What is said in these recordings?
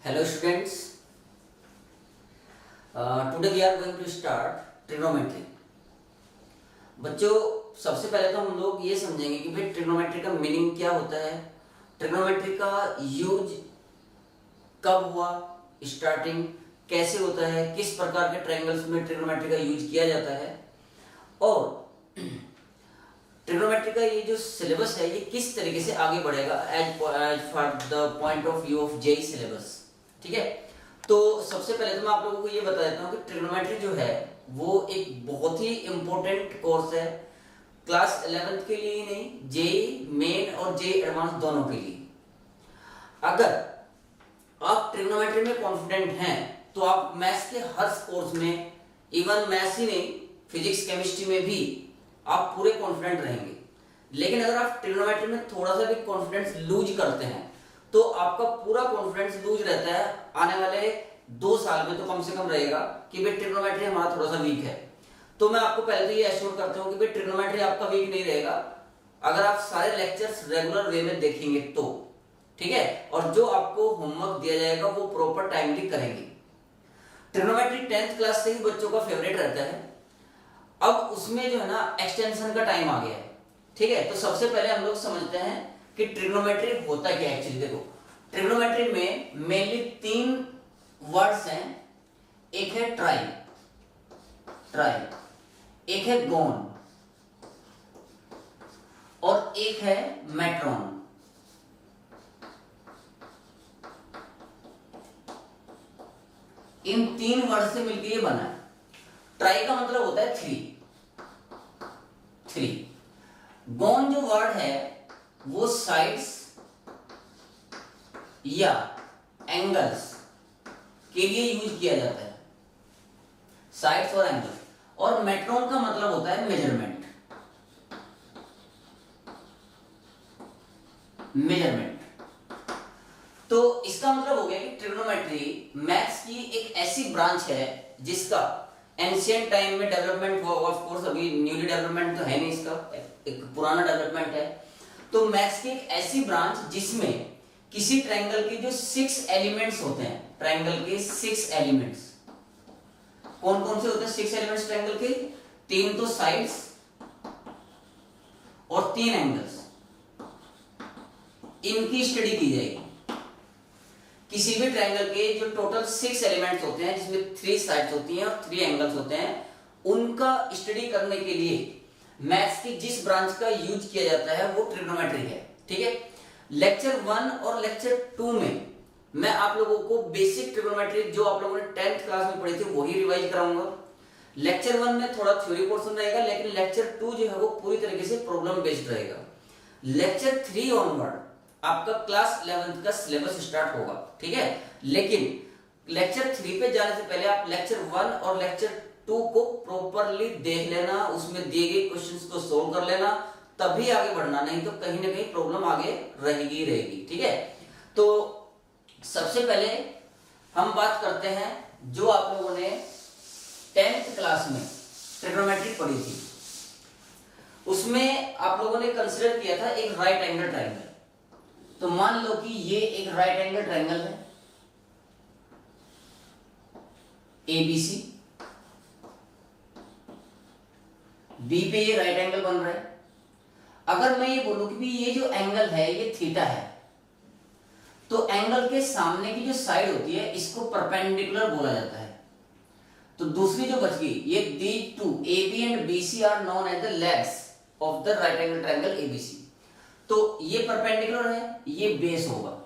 Hello students, today we are going to start trigonometry. बच्चों सबसे पहले तो हम लोग ये समझेंगे कि भाई ट्रिग्नोमेट्री का मीनिंग क्या होता है, ट्रिग्नोमेट्री का यूज कब हुआ, स्टार्टिंग कैसे होता है, किस प्रकार के ट्रायंगल्स में ट्रिग्नोमेट्री का यूज किया जाता है और ट्रिग्नोमेट्री का ये जो सिलेबस है ये किस तरीके से आगे बढ़ेगा as for the point of view of JEE syllabus. ठीक है, तो सबसे पहले तो मैं आप लोगों को ये बता देता हूँ कि ट्रिग्नोमेट्री जो है वो एक बहुत ही इंपॉर्टेंट कोर्स है, क्लास 11th के लिए ही नहीं, जेई मेन और जेई एडवांस दोनों के लिए। अगर आप ट्रिग्नोमेट्री में कॉन्फिडेंट हैं तो आप मैथ्स के हर कोर्स में, इवन मैथ्स ही नहीं फिजिक्स केमिस्ट्री में भी आप पूरे कॉन्फिडेंट रहेंगे। लेकिन अगर आप ट्रिग्नोमेट्री में थोड़ा सा भी कॉन्फिडेंस लूज करते हैं तो आपका पूरा कॉन्फिडेंस लूज रहता है, आने वाले 2 साल में तो कम से कम रहेगा कि भाई ट्रिग्नोमेट्री हमारा थोड़ा सा वीक है। तो मैं आपको पहले तो ये एश्योर करता हूँ कि भाई ट्रिग्नोमेट्री आपका वीक नहीं रहेगा अगर आप सारे लेक्चर्स रेगुलर वे में देखेंगे तो। ठीक है, और जो आपको होमवर्क दिया जाएगा वो प्रॉपर टाइमली करेंगे। ट्रिग्नोमेट्री 10th क्लास से ही बच्चों का फेवरेट रहता है। अब उसमें जो है ना एक्सटेंशन का टाइम आ गया है। ठीक है, तो सबसे पहले हम लोग समझते हैं कि ट्रिग्नोमेट्री होता क्या है। एक्चुअली देखो, ट्रिग्नोमेट्री में मेनली 3 वर्ड्स हैं, एक है ट्राई, एक है गोन और एक है मेट्रॉन। इन 3 वर्ड से मिलकर ये बना है। ट्राई का मतलब होता है 3। गोन जो वर्ड है वो साइड्स या एंगल्स के लिए यूज किया जाता है, साइड्स और एंगल्स। और मेट्रॉन का मतलब होता है मेजरमेंट। तो इसका मतलब हो गया कि ट्रिग्नोमेट्री मैथ्स की एक ऐसी ब्रांच है जिसका एंशिएंट टाइम में डेवलपमेंट हुआ। ऑफ कोर्स अभी न्यूली डेवलपमेंट तो है नहीं, इसका एक पुराना डेवलपमेंट है। तो मैथ्स की एक ऐसी ब्रांच जिसमें किसी ट्रायंगल के जो 6 एलिमेंट्स होते हैं, ट्रायंगल के 6 एलिमेंट्स कौन कौन से होते हैं? 6 एलिमेंट्स ट्रायंगल के, 3 तो साइड्स और 3 एंगल्स, इनकी स्टडी की जाएगी। किसी भी ट्रायंगल के जो टोटल 6 एलिमेंट्स होते हैं जिसमें 3 साइड्स होती हैं और 3 एंगल्स होते हैं, उनका स्टडी करने के लिए मैथ्स की जिस ब्रांच का यूज किया जाता है वो ट्रिग्नोमेट्री है। ठीक है, लेक्चर 1 और लेक्चर 2 में मैं आप लोगों को बेसिक ट्रिग्नोमेट्री जो आप लोगों ने 10th क्लास में पढ़ी थी वही रिवाइज कराऊंगा। लेक्चर 1 में थोड़ा थ्योरी पोर्शन रहेगा, लेकिन लेक्चर 2 जो है वो पूरी तरीके से प्रॉब्लम बेस्ड रहेगा। लेक्चर 3 ऑनवर्ड आपका क्लास 11th का सिलेबस स्टार्ट होगा। ठीक है, लेकिन लेक्चर 3 पे जाने से पहले आप लेक्चर 1 और लेक्चर 2 को प्रॉपरली देख लेना, उसमें दिए गए क्वेश्चंस को सोल्व कर लेना, तभी आगे बढ़ना, नहीं तो कहीं ना कहीं प्रॉब्लम आगे रहेगी। ठीक है, तो सबसे पहले हम बात करते हैं जो आप लोगों ने 10th क्लास में ट्रिग्नोमेट्री पढ़ी थी, उसमें आप लोगों ने कंसीडर किया था एक राइट एंगल ट्रायंगल। तो मान लो कि ये एक राइट एंगल ट्रायंगल है ABC, बी पे ये राइट एंगल बन रहा है। अगर मैं ये बोलूं कि भी ये जो एंगल है ये थीटा है, तो एंगल के सामने की जो साइड होती है इसको परपेंडिकुलर बोला जाता है। तो दूसरी जो बच गई, ये these two AB and BC are known as the legs of the right angle triangle ABC। तो ये परपेंडिकुलर है, ये बेस होगा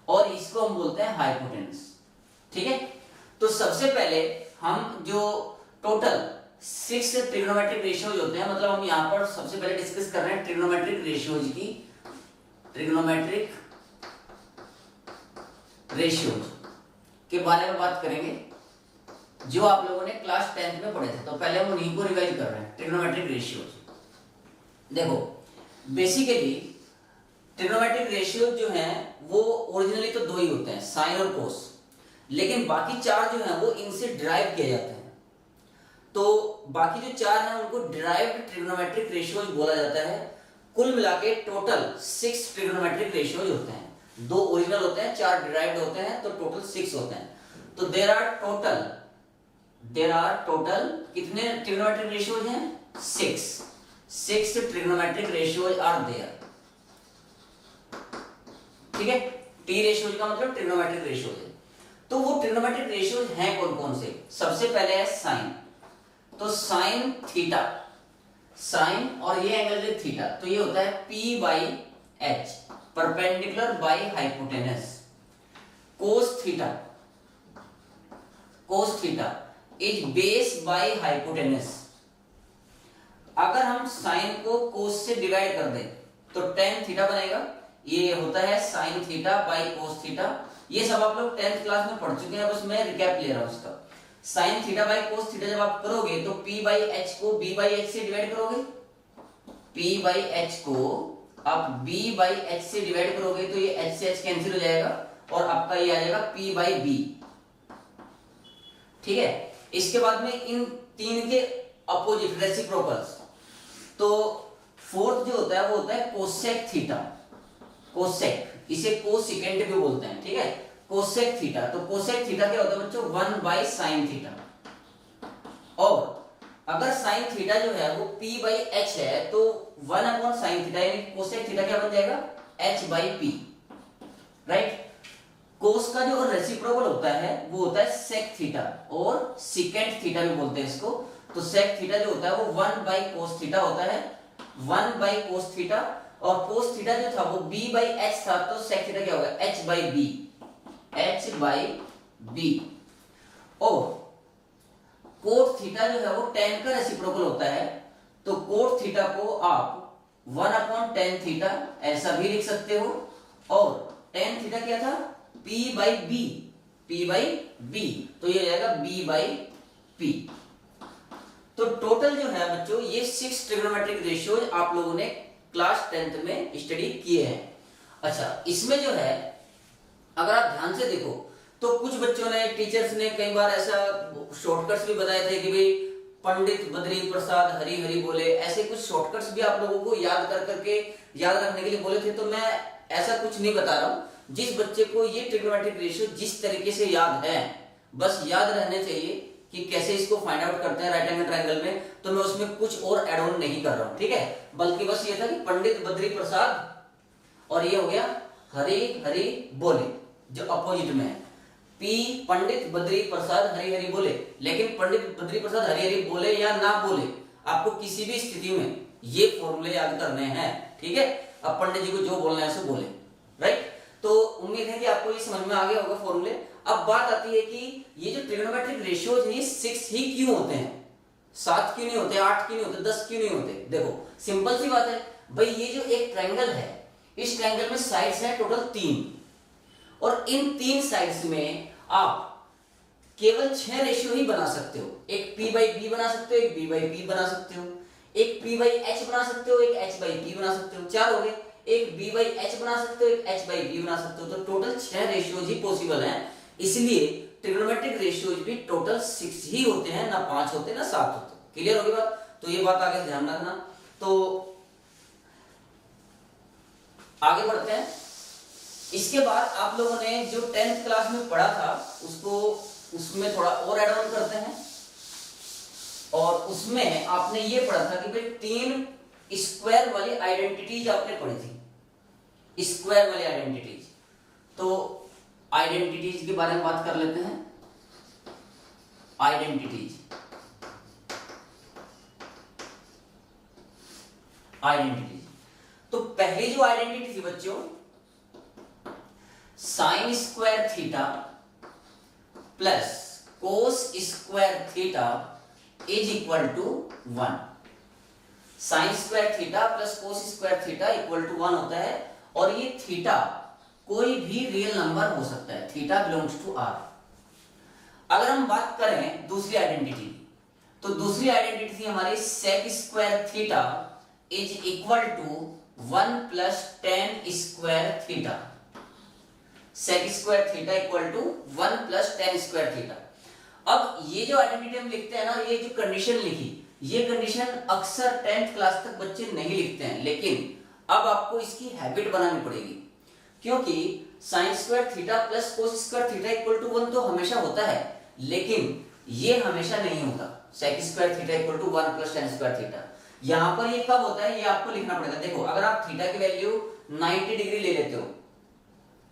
और इसको हम बोलते हैं हाइपोटेनस। ठीक है, तो सबसे पहले हम जो टोटल 6 ट्रिग्नोमेट्रिक रेशियोज होते हैं, मतलब हम यहां पर सबसे पहले डिस्कस कर रहे हैं ट्रिग्नोमेट्रिक रेशियोज की, ट्रिग्नोमेट्रिक रेशियोज के बारे में बात करेंगे जो आप लोगों ने क्लास 10th में पढ़े थे। तो पहले हम उन्हीं को रिवाइज कर रहे हैं, ट्रिग्नोमेट्रिक रेशियोज। देखो, बेसिकली ट्रिग्नोमेट्रिक रेशियो जो हैं वो ओरिजिनली तो 2 ही होते हैं, साइन और कोस, लेकिन बाकी 4 जो हैं वो इनसे डिराइव किए जाते हैं। तो बाकी जो 4 हैं उनको डिराइव्ड ट्रिग्नोमेट्रिक रेशियोज बोला जाता है। कुल मिला के टोटल 6 ट्रिग्नोमेट्रिक रेशियोज होते हैं। 2 ओरिजिनल होते हैं, 4 डिराइव्ड होते हैं, तो टोटल 6 होते हैं। तो देयर आर टोटल कितने ट्रिग्नोमेट्रिक रेशियोज हैं? 6 ट्रिग्नोमेट्रिक रेशियोज आर देयर। ठीक है, टी रेशियोज का मतलब ट्रिग्नोमेट्रिक रेशियोज है। तो वो ट्रिग्नोमेट्रिक रेशियोज हैं कौन कौन से? सबसे पहले है साइन। तो साइन थीटा, साइन और ये एंगल है थीटा, तो ये होता है P by H, perpendicular by hypotenuse. Cos theta is base by hypotenuse. अगर हम साइन को कोस से डिवाइड कर दें तो टेन थीटा बनेगा। ये होता है sine theta by cos theta. ये सब आप लोग 10th क्लास में पढ़ चुके हैं, बस मैं रिकैप ले रहा हूं उसका। Sine theta by cos theta जब आप करोगे तो P बाई एच को B बाई एच से डिवाइड करोगे, P बाई एच को आप B बाई एच से डिवाइड करोगे तो ये H से H कैंसिल हो जाएगा और आपका ये आ जाएगा P बाई B। ठीक है, इसके बाद में इन तीन के अपोजिट रेसिप्रोकल्स। तो फोर्थ जो होता है वो होता है कोसेक थीटा, कोसेक, इसे कोसेकेंट भी बोलते हैं। ठीक है, कोसेक थीटा। तो कोसेक थीटा क्या होता है बच्चों? 1 बाई साइन थीटा। और अगर साइन थीटा जो है वो P बाई एच है तो 1 अपॉन साइन थीटा यानी कोसेक थीटा क्या बन जाएगा? H by P। राइट। कोस का जो रेसिप्रोकल होता है वो होता है सेक थीटा और सिकेंट थीटा भी बोलते हैं इसको। तो सेक थीटा जो होता है वो 1 बाई कोस थीटा होता है, 1 बाई कोस थीटा। और कोस थीटा जो था वो B बाई एच था, तो सेक थीटा क्या होगा? H by B, H by B। और कोट थीटा जो है वो tan का रेसिप्रोकल होता है, तो कोट थीटा को आप 1 अपॉन tan थीटा ऐसा भी लिख सकते हो। और tan थीटा क्या था? P by B, P by B, तो ये हो जाएगा B बाई P। तो टोटल जो है बच्चों ये 6 ट्रिग्नोमेट्रिक रेशियोज आप लोगों ने क्लास 10th में स्टडी किए हैं। अच्छा, इसमें जो है अगर आप ध्यान से देखो तो कुछ बच्चों ने, टीचर्स ने कई बार ऐसा शॉर्टकट्स भी बताए थे कि भाई पंडित बद्री प्रसाद हरि हरि बोले, ऐसे कुछ शॉर्टकट्स भी आप लोगों को याद कर करके याद रखने के लिए बोले थे। तो मैं ऐसा कुछ नहीं बता रहा हूं। जिस बच्चे को ये ट्रिग्नोमेट्रिक रेशियो जिस तरीके से याद है, बस याद रहने चाहिए कि कैसे इसको फाइंड आउट करते हैं राइट एंगल ट्रायंगल में, तो मैं उसमें कुछ और एड ऑन नहीं कर रहा हूं। ठीक है, बल्कि बस ये था कि पंडित बद्री प्रसाद और ये हो गया हरि हरि बोले जो अपोजिट में है। P पंडित बद्री प्रसाद हरि हरि बोले, लेकिन पंडित बद्री प्रसाद हरि हरि बोले या ना बोले, आपको किसी भी स्थिति में ये फॉर्मूले याद करने हैं। ठीक है, अब पंडित जी को जो बोलना है उसे बोले। राइट, तो उम्मीद है कि आपको ये समझ में आ गया होगा फॉर्मूले। अब बात आती है कि ये जो ट्रिग्नोमेट्रिक रेशियोज हैं 6 ही क्यों होते हैं? 7 क्यों नहीं होते? 8 क्यों नहीं होते? 10 क्यों नहीं होते? देखो सिंपल सी बात है भाई, ये जो एक ट्रायंगल है, इस ट्रायंगल में साइड्स हैं टोटल 3, और इन 3 साइड्स में आप केवल 6 रेशियो ही बना सकते हो। एक P बाई B बना सकते हो, एक B बाई P बना सकते हो, एक P बाई H बना सकते हो, एक H बाई P बना सकते हो, 4 हो गए। एक B बाई H बना सकते हो, एक H बाई B बना सकते हो। तो टोटल 6 रेशियोज ही पॉसिबल हैं, इसलिए ट्रिग्नोमेट्रिक रेशियोज भी टोटल 6 ही होते हैं, ना 5 होते ना 7 होते। क्लियर होगी बात? तो ये बात आगे से ध्यान रखना। तो आगे बढ़ते हैं। इसके बाद आप लोगों ने जो 10th क्लास में पढ़ा था उसको उसमें थोड़ा और ऐड ऑन करते हैं। और उसमें आपने ये पढ़ा था कि भाई 3 स्क्वायर वाली आइडेंटिटीज आपने पढ़ी थी, स्क्वायर वाली आइडेंटिटीज। तो आइडेंटिटीज के बारे में बात कर लेते हैं। आइडेंटिटीज तो पहली जो आइडेंटिटी थी बच्चों, sine square theta plus cos square theta is equal to 1। Sine square theta plus cos square theta equal to 1 होता है। और ये थीटा कोई भी रियल नंबर हो सकता है, थीटा बिलोंग्स टू आर। अगर हम बात करें दूसरी आइडेंटिटी, तो दूसरी आइडेंटिटी थी हमारी sec square theta is equal to 1 plus tan square theta. Sec square theta equal to 1 plus tan square theta. अब ये जो आइडेंटिटी हम लिखते हैं ना, ये जो कंडीशन लिखी, ये कंडीशन अक्सर 10th क्लास तक बच्चे नहीं लिखते हैं, लेकिन अब आपको इसकी हैबिट बनानी पड़ेगी। क्योंकि sine square theta plus cos square theta equal to 1 तो हमेशा होता है, लेकिन ये हमेशा नहीं होता sec square theta equal to 1 plus tan square theta. यहां पर ये कब होता है, ये आपको लिखना पड़ेगा। देखो अगर आप थीटा की वैल्यू 90 डिग्री ले लेते हो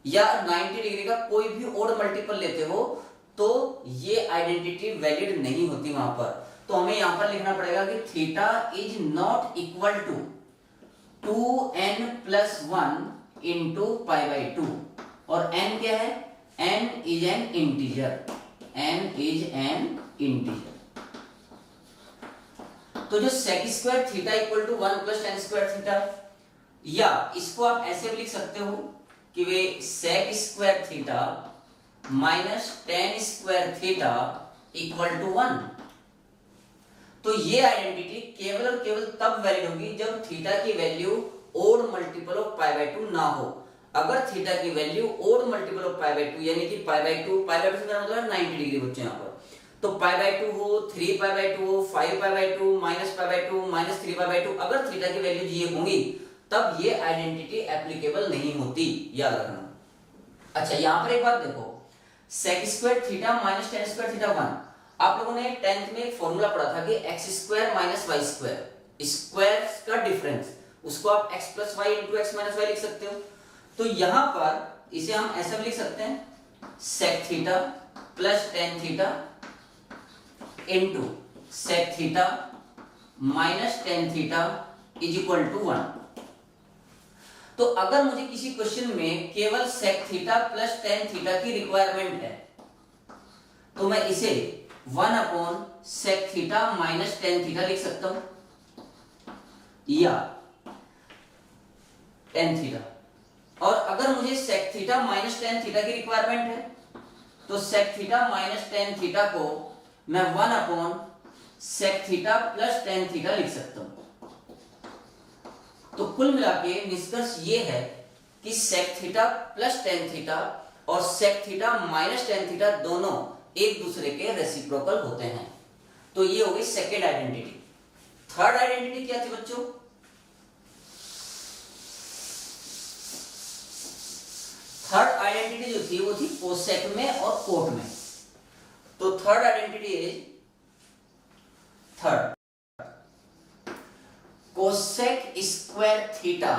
या 90 डिग्री का कोई भी ओड मल्टीपल लेते हो तो ये आइडेंटिटी वैलिड नहीं होती वहां पर। तो हमें यहां पर लिखना पड़ेगा कि theta is not equal to 2n plus 1 into pi by 2। और n क्या है, n is an integer, n is an integer. तो जो sec square theta equal to 1 plus tan square theta, या इसको आप ऐसे भी लिख सकते हो कि वे sec square theta minus tan square theta equal to 1। तो ये आइडेंटिटी केवल और केवल तब वैलिड होगी जब थीटा की value odd multiple of pi by 2 ना हो। अगर थीटा की value odd multiple of pi by 2 यानी कि पाई बाई 2 से मतलब है 90 डिग्री बच्चे यहाँ पर, तो पाई बाई 2 हो, 3 पाई बाई 2 हो, 5 पाई by 2, minus pi by 2, minus 3 pi by 2, अगर थीटा की वैल्यू ये होंगी तब ये आइडेंटिटी एप्लीकेबल नहीं होती, याद रखना। अच्छा यहाँ पर एक बात देखो, sec square theta minus tan square theta 1, आप लोगों ने 10th में एक फॉर्मूला पढ़ा था कि x square minus y square, square का डिफरेंस, उसको आप x plus y into x minus y लिख सकते हो। तो यहां पर इसे हम ऐसा भी लिख सकते हैं sec theta plus tan theta into sec theta minus tan theta is equal to 1। तो अगर मुझे किसी क्वेश्चन में केवल sec theta plus tan theta की रिक्वायरमेंट है तो मैं इसे 1 upon sec theta minus tan theta लिख सकता हूं या टेन थीटा। और अगर मुझे sec theta minus tan theta की रिक्वायरमेंट है तो sec theta minus tan theta को मैं 1 upon sec theta plus tan theta लिख सकता हूं। तो कुल मिला के निष्कर्ष ये है कि sec theta plus tan theta और sec theta minus tan theta दोनों एक दूसरे के रेसिप्रोकल होते हैं। तो ये हो गई सेकेंड आइडेंटिटी। थर्ड आइडेंटिटी क्या थी बच्चों, थर्ड आइडेंटिटी जो थी वो थी कोसेक में और कोट में। तो third identity is third cosec square theta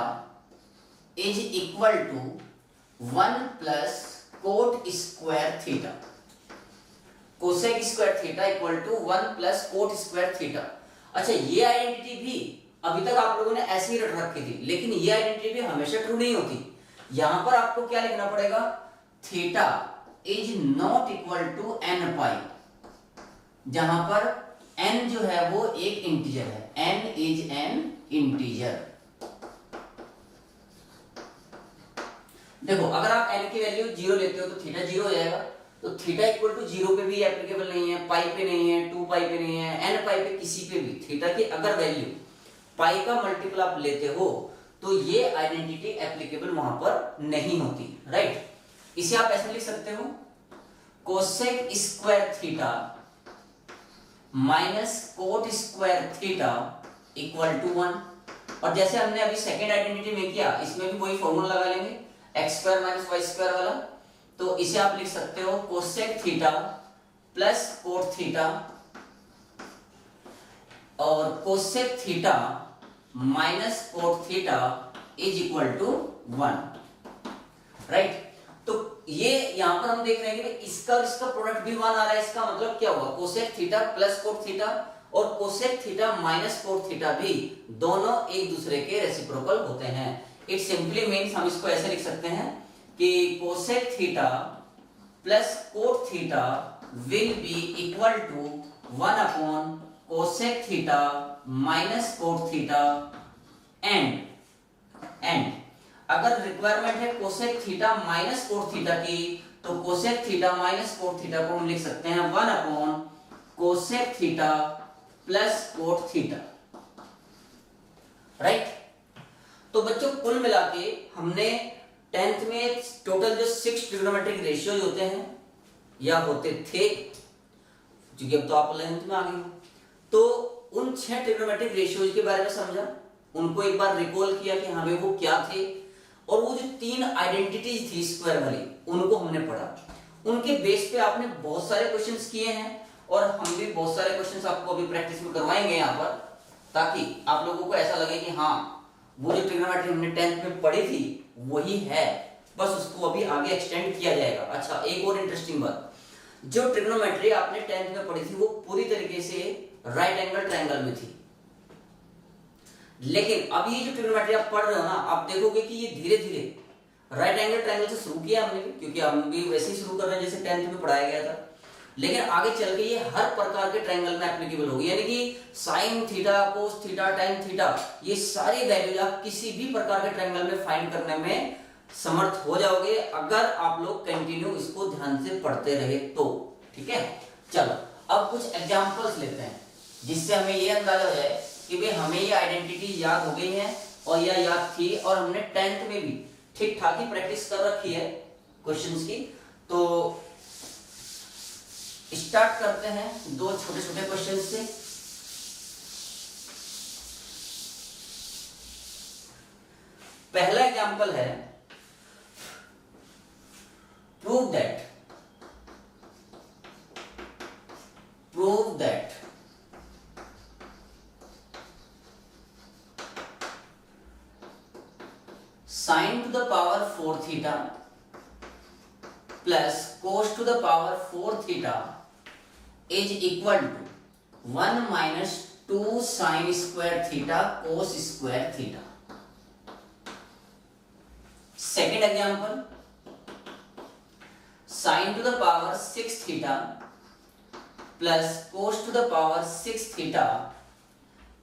is equal to 1 plus cot square theta. Cosec square theta equal to 1 plus cot square theta. अच्छा ये आइडेंटिटी भी अभी तक आप लोगों ने ऐसे ही रट रखी थी, लेकिन ये आइडेंटिटी भी हमेशा ट्रू नहीं होती। यहां पर आपको क्या लिखना पड़ेगा, theta is not equal to n pi, जहां पर n जो है वो एक इंटीजर है, n इज एन इंटीजर। देखो अगर आप n की वैल्यू 0 लेते हो तो थीटा 0 हो जाएगा, तो थीटा इक्वल टू 0 पे भी एप्लीकेबल नहीं है, पाई पे नहीं है, 2 पाई पे नहीं है, n पाई पे किसी पे भी थीटा की अगर वैल्यू पाई का मल्टीपल आप लेते हो तो ये आइडेंटिटी एप्लीकेबल वहां पर नहीं होती, राइट। इसे आप ऐसे लिख सकते हो cosec square theta minus cot square theta equal to 1। और जैसे हमने अभी सेकेंड आइडेंटिटी में किया, इसमें भी वही फॉर्मूला लगा लेंगे x square minus y square वाला। तो इसे आप लिख सकते हो cosec theta plus cot theta और cosec theta minus cot theta is equal to 1, right. तो ये यहां पर हम देख रहे हैं कि इसका और इसका प्रोडक्ट भी 1 आ रहा है। इसका मतलब क्या हुआ, cosec theta plus cot theta और cosec theta minus cot theta भी दोनों एक दूसरे के रेसिप्रोकल होते हैं। इट सिंपली मींस हम इसको ऐसे लिख सकते हैं कि cosec theta plus cot theta will be equal to 1 upon cosec theta minus cot theta and अगर रिक्वायरमेंट है cosec theta minus cot theta की तो cosec theta minus cot theta को हम लिख सकते हैं 1 upon cosec theta plus cot theta, right. तो बच्चों कुल मिला के हमने 10th में टोटल जो 6 ट्रिग्नोमेट्रिक रेशियोज होते हैं या होते थे, क्योंकि अब तो आप 11th में आ गए, तो उन 6 ट्रिग्नोमेट्रिक रेशियोज के बारे में समझा, उनको एक बार रिकॉल किया कि हाँ भाई वो क्या थे, और वो जो 3 आइडेंटिटीज थी स्क्वायर वाली उनको हमने पढ़ा। उनके बेस पे आपने बहुत सारे क्वेश्चंस किए हैं और हम भी बहुत सारे क्वेश्चंस आपको अभी प्रैक्टिस में करवाएंगे यहाँ पर, ताकि आप लोगों को ऐसा लगे कि हाँ वो जो ट्रिग्नोमेट्री हमने 10th में पढ़ी थी वही है, बस उसको अभी आगे एक्सटेंड किया जाएगा। अच्छा, एक और इंटरेस्टिंग बात, जो ट्रिग्नोमेट्री आपने 10th में पढ़ी थी वो पूरी तरीके से राइट एंगल ट्रायंगल में थी, लेकिन अब ये जो ट्रिग्नोमेट्री आप पढ़ रहे हो ना, आप देखोगे कि ये धीरे धीरे राइट एंगल ट्रायंगल से शुरू किया हमने भी, क्योंकि हम भी वैसे ही शुरू कर रहे हैं जैसे 10th में पढ़ाया गया था, लेकिन आगे चल के ये हर प्रकार के ट्रायंगल में एप्लीकेबल होगी। यानी कि sign theta, cos theta, tan theta, ये सारी वैल्यूज आप किसी भी प्रकार के ट्रायंगल में फाइंड करने में समर्थ हो जाओगे, अगर आप लोग कंटिन्यू इसको ध्यान से पढ़ते रहे तो। ठीक है, चलो अब कुछ एग्जांपल्स लेते हैं जिससे हमें ये अंदाजा हो जाए कि भाई हमें ये आइडेंटिटी याद हो गई है और या याद थी, और हमने 10th में भी ठीक ठाक ही प्रैक्टिस कर रखी है क्वेश्चंस की। तो स्टार्ट करते हैं दो छोटे छोटे क्वेश्चन से। पहला एग्जांपल है, prove that sin to the power 4 theta plus cos to the power 4 theta is equal to 1 minus 2 sin square theta cos square theta. Second example, sin to the power 6 theta plus cos to the power 6 theta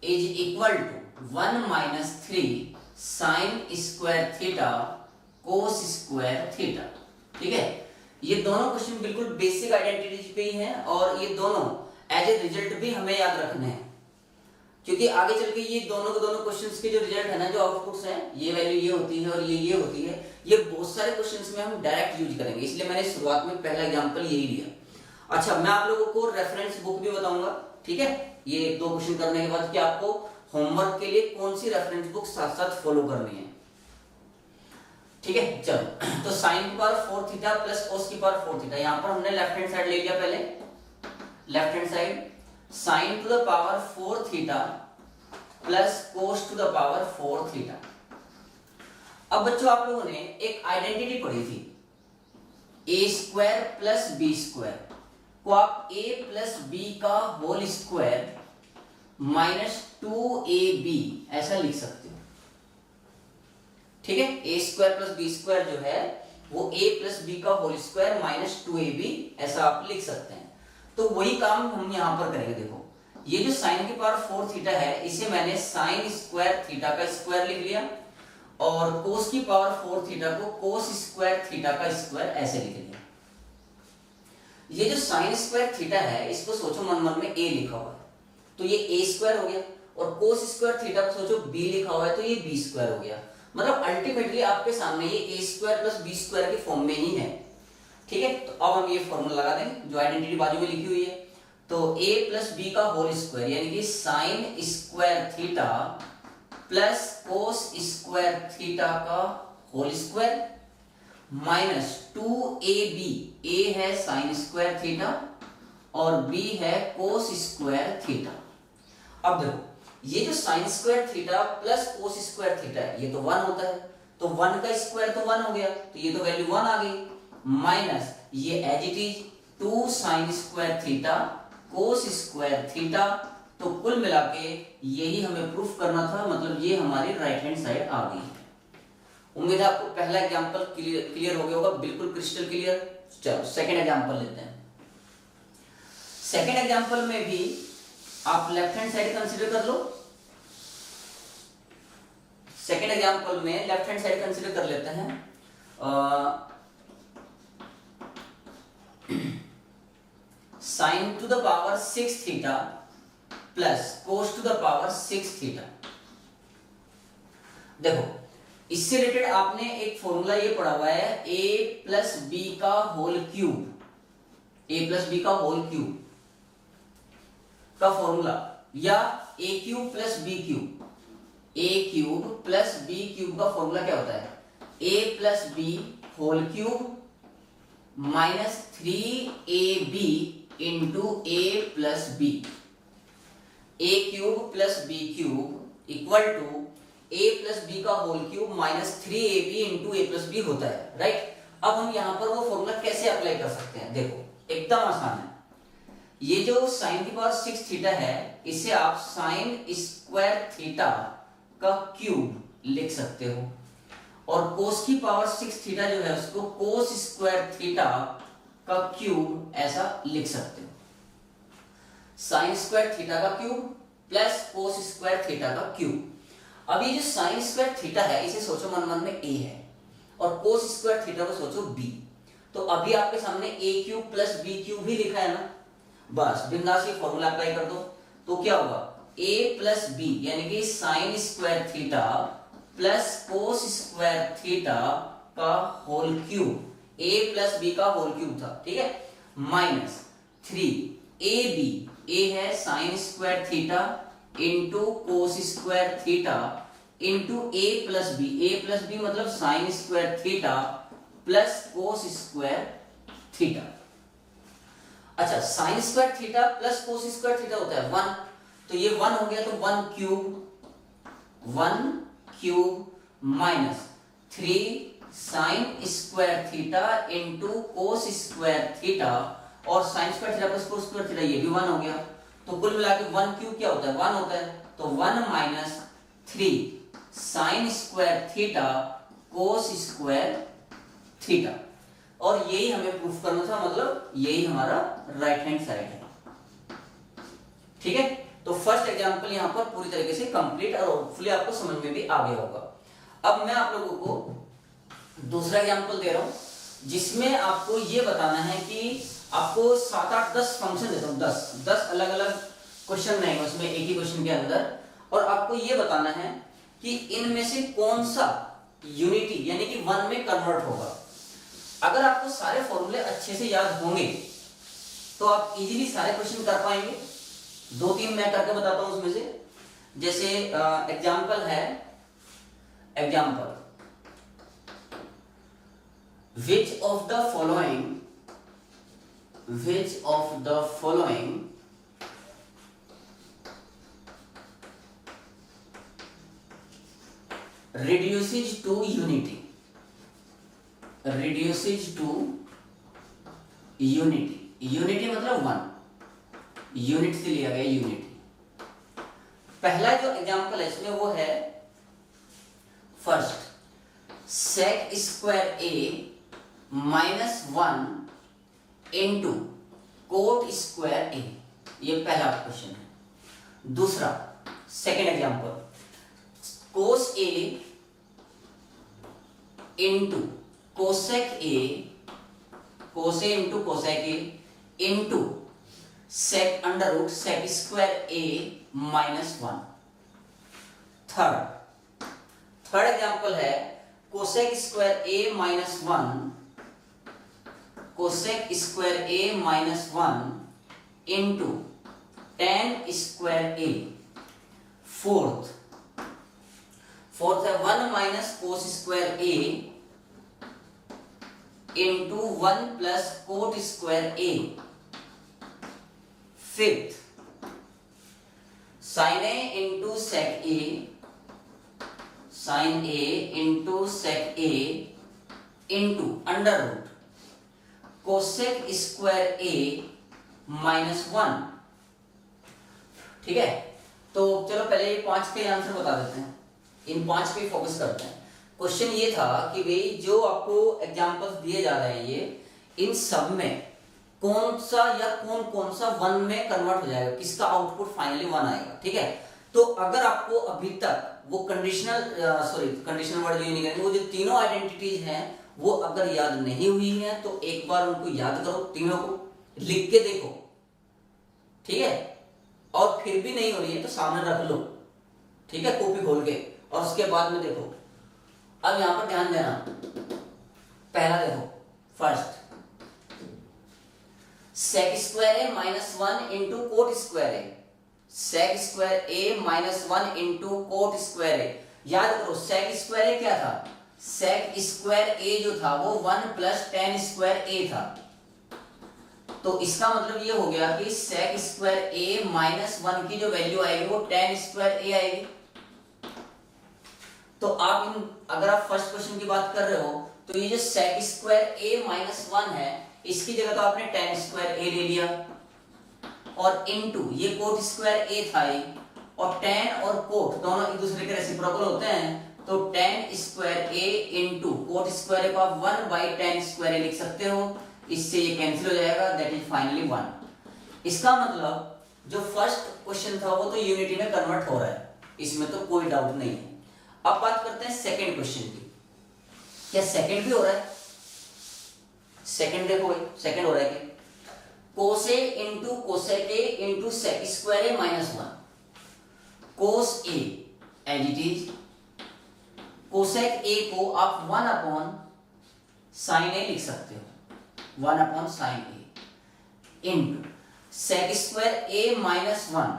is equal to 1 minus 3 sin square theta cos square theta. ठीक है, ये दोनों question बिल्कुल basic identities पे ही हैं और ये दोनों एज ए रिजल्ट भी हमें याद रखने हैं, क्योंकि आगे चल के ये दोनों के दोनों क्वेश्चंस के जो रिजल्ट है ना, जो आउटपुट्स हैं, ये वैल्यू ये होती है और ये होती है, ये बहुत सारे क्वेश्चंस में हम डायरेक्ट यूज करेंगे, इसलिए मैंने शुरुआत में पहला एग्जांपल यही लिया। अच्छा, मैं आप लोगों को रेफरेंस बुक भी बताऊंगा। ठीक है, ये दो क्वेश्चन करने के बाद कि आपको होमवर्क के लिए कौन सी रेफरेंस बुक साथ साथ फॉलो करनी है। ठीक है, चलो तो साइन की पावर 4 थीटा प्लस कोस की पावर 4 थीटा, यहां पर हमने लेफ्ट हैंड साइड ले लिया। पहले left hand side sine to the power 4 theta plus cos to the power 4 theta. अब बच्चों, आप लोगों ने एक आइडेंटिटी पढ़ी थी, a square plus b square को आप a प्लस बी का होल स्क्वायर माइनस 2ab ऐसा लिख सकते हो। ठीक है, a square plus b square जो है वो a प्लस बी का होल स्क्वायर माइनस 2ab ऐसा आप लिख सकते हैं। तो वही काम हम यहां पर करेंगे। देखो, ये जो साइन की पावर 4 थीटा है, इसे मैंने साइन स्क्वायर थीटा का स्क्वायर लिख लिया, और कोस की पावर 4 थीटा को कोस स्क्वायर थीटा का स्क्वायर ऐसे लिख लिया। ये जो साइन स्क्वायर थीटा है, इसको सोचो मन मन में a लिखा हुआ है, तो ये a स्क्वायर हो गया, और कोस स्क्वायर थीटा को सोचो b लिखा हुआ है, तो ये b स्क्वायर हो गया। मतलब अल्टीमेटली आपके सामने ये a square plus b square के फॉर्म में ही है। ठीक है, तो अब हम ये फॉर्मूला लगा देंगे जो आइडेंटिटी बाजू में लिखी हुई है। तो a प्लस बी का होल स्क्वायर यानी कि sine square theta plus cos square theta का whole square minus 2ab, a है साइन स्क्वायर थीटा और b है कोस स्क्वायर थीटा। अब देखो, ये जो sine square theta plus cos square theta है, ये तो 1 होता है, तो 1 का स्क्वायर तो 1 हो गया, तो ये तो वैल्यू 1 आ गई, माइनस ये as it is 2 sine square theta cos square theta. तो कुल मिला के यही हमें प्रूफ करना था, मतलब ये हमारी राइट हैंड साइड आ गई है। उम्मीद है आपको पहला एग्जांपल क्लियर हो गया होगा, बिल्कुल क्रिस्टल क्लियर। चलो सेकंड एग्जांपल लेते हैं। सेकंड एग्जांपल में भी आप लेफ्ट हैंड साइड कंसीडर कर लो। सेकंड एग्जांपल में लेफ्ट हैंड साइड कंसीडर कर लेते हैं। Sine to the power 6 theta plus cos to the power 6 theta. देखो, इससे रिलेटेड आपने एक फॉर्मूला ये पढ़ा हुआ है, a प्लस बी का whole cube, a plus b का होल क्यूब का फॉर्मूला, या a cube plus b cube, a cube plus b cube का फॉर्मूला क्या होता है, a plus b whole cube minus 3ab into a plus b, a cube plus b cube equal to a plus b का whole cube minus 3ab into a plus b होता है, right. अब हम यहाँ पर वो फॉर्मूला कैसे apply कर सकते हैं, देखो एकदम आसान है। ये जो साइन की पावर 6 थीटा है इसे आप साइन स्क्वायर थीटा का क्यूब लिख सकते हो, और कोस की पावर 6 थीटा जो है उसको कोस स्क्वायर थीटा का क्यूब ऐसा लिख सकते हो। साइन स्क्वायर थीटा का cube plus cos square theta का क्यूब। अब ये जो साइन स्क्वायर थीटा है इसे सोचो मन मन में a है, और कोस स्क्वायर थीटा को सोचो b। तो अभी आपके सामने a cube plus b cube ही लिखा है ना, बस बिंदास ये फॉर्मूला अप्लाई कर दो। तो क्या होगा a प्लस बी यानी कि sine square theta plus cos square theta का whole cube, a plus b का होल क्यूब था, ठीक है, माइनस 3ab, a है sine square theta into cos square theta into a plus b मतलब sine square theta plus cos square theta. अच्छा, sine square theta plus cos square theta होता है 1, तो ये 1 हो गया, तो 1 cube minus 3 sine square theta into cos square theta, और sine square theta plus cos square theta ये भी 1 हो गया। तो कुल मिला के 1 क्यूब क्या होता है 1 होता है, तो 1 minus 3 sine square theta cos square theta, और यही हमें प्रूफ करना था, मतलब यही हमारा राइट हैंड साइड है, ठीक है। तो फर्स्ट एग्जांपल यहां पर पूरी तरीके से कंप्लीट और होपफुली आपको समझ में भी आ गया होगा। अब मैं आप लोगों को दूसरा एग्जांपल दे रहा हूं जिसमें आपको ये बताना है कि आपको 7, 8, 10 फंक्शन देता हूं, 10 अलग अलग क्वेश्चन रहेंगे उसमें एक ही क्वेश्चन के अंदर, और आपको ये बताना है कि इनमें से कौन सा यूनिटी यानी कि 1 में कन्वर्ट होगा। अगर आपको सारे फॉर्मूले अच्छे से याद होंगे तो आप इजीली सारे क्वेश्चन कर पाएंगे। 2-3 मैं करके बताता हूं उसमें से, जैसे एग्जांपल है, example which of the following reduces to unity, unity मतलब 1, यूनिट से लिया गया यूनिटी। पहला जो एग्जांपल है इसमें वो है first sec square a minus 1 into cot square a, ये पहला क्वेश्चन है। दूसरा second example cos a into cosec a, cos a into cosec a into sec under root sec square a minus 1। Third example है cosec square a minus 1, cosec square a minus 1 into tan square a। Fourth है 1 minus cos square a into 1 plus cot square a। Fifth sine a into sec a, sine a into sec a into under root cosec square a minus 1, ठीक है। तो चलो पहले ये 5 के answer बता देते हैं, इन 5 पे फोकस करते हैं। क्वेश्चन ये था कि भाई जो आपको एग्जांपल्स दिए जा रहे हैं ये इन सब में कौन सा या कौन सा 1 में कन्वर्ट हो जाएगा, किसका आउटपुट फाइनली 1 आएगा, ठीक है। तो अगर आपको अभी तक वो कंडीशनल वर्ड जो नहीं करेंगे, वो जो तीनों आइडेंटिटीज हैं वो अगर याद नहीं हुई है तो एक बार उनको याद करो, तीनों को लिख के देखो, ठीक है। और फिर भी नहीं हो रही है तो सामने रख लो, ठीक है, कॉपी खोल के, और उसके बाद में देखो। अब यहां पर ध्यान देना, पहला देखो first sec square a minus 1 into cot square A, sec square a minus 1 into cot square ए। याद करो सेक स्क्वायर ए क्या था, सेक स्क्वायर ए जो था वो 1 प्लस टेन स्क्वायर ए था, तो इसका मतलब ये हो गया कि सेक स्क्वायर ए माइनस 1 की जो वैल्यू आएगी वो टेन स्क्वायर ए आएगी। तो अगर आप फर्स्ट क्वेश्चन की बात कर रहे हो तो ये जो सेक स्क्वायर ए माइनस 1 है इसकी जगह तो आपने टेन स्क्वायर ए ले लिया, और इनटू ये कोट स्क्वायर ए था ये, और टेन और कोट दोनों एक दूसरे के रेसिप्रोकल होते हैं, तो ten square A into cot square a को आप 1 बाई टेन स्क्वायर ए लिख सकते हो, इससे ये कैंसिल हो जाएगा, दैट इज फाइनली 1। इसका मतलब जो फर्स्ट क्वेश्चन था वो तो यूनिटी में कन्वर्ट हो रहा है, इसमें तो कोई डाउट नहीं है। अब बात करते हैं सेकंड क्वेश्चन की, क्या सेकंड भी हो रहा है? सेकंड देखो, सेकंड हो रहा है कि cos a into cosec a into sec square a minus 1। Cos a as it is, cosec a को आप 1 अपॉन साइन ए लिख सकते हो, 1 upon sine A into sec square a minus 1,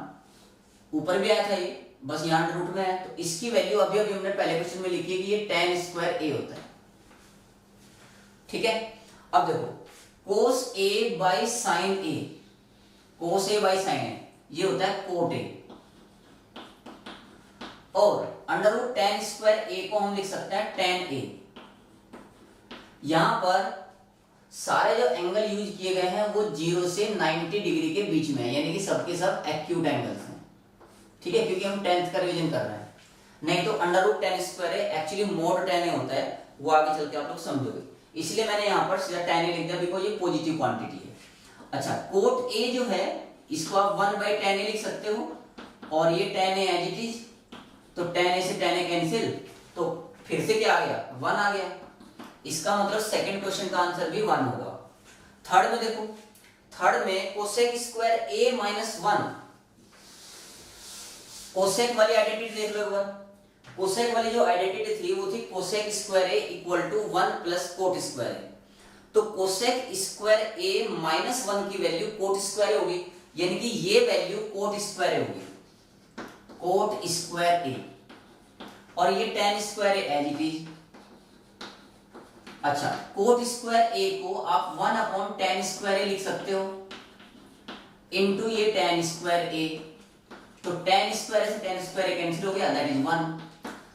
ऊपर भी आया था ये, बस यहां अंडर रूट में है, तो इसकी वैल्यू अभी अभी हमने पहले क्वेश्चन में लिखी है कि ये टेन स्क्वायर ए होता है। ठीक है, अब देखो cos a by sine a, cos a by sine a ये होता है कोट ए, और under root tan square a को हम लिख सकते हैं टेन ए। यहां पर सारे जो एंगल यूज किए गए हैं वो 0 से 90 डिग्री के बीच में है, यानी कि सबके सब एक्यूट एंगल्स हैं। ठीक है, क्योंकि हम 10th का रिवीजन कर रहे हैं, नहीं तो अंडर रूट टेन स्क्वायर ए एक्चुअली मोड टेन ए होता है, वो आगे चल के आप लोग समझोगे, इसलिए मैंने यहाँ पर सीधा टेन ए लिख दिया बिकॉज ये पॉजिटिव क्वांटिटी है। अच्छा, कोट ए जो है इसको आप 1 बाई टेन ए लिख सकते हो, और ये tan a as it is, तो टेन ए से टेन ए कैंसिल, तो फिर से क्या आ गया 1 आ गया। इसका मतलब सेकंड क्वेश्चन का आंसर भी 1 होगा। थर्ड में देखो, थर्ड में cosec square a minus 1, cosec वाली आइडेंटिटी देख लो एक बार। कोसेक वाली जो आइडेंटिटी थी वो थी cosec square a equal to 1 plus cot square a, तो कोसेक स्क्वायर ए माइनस 1 की वैल्यू कोट स्क्वायर होगी, यानी कि ये वैल्यू कोट स्क्वायर होगी, कोट स्क्वायर ए, और ये tan square a as it is. अच्छा, कोट स्क्वायर ए को आप 1 अपॉन टेन स्क्वायर ए लिख सकते हो, इनटू ये टेन स्क्वायर ए, तो टेन स्क्वायर से टेन स्क्वायर ए कैंसिल हो गया, दैट इज 1।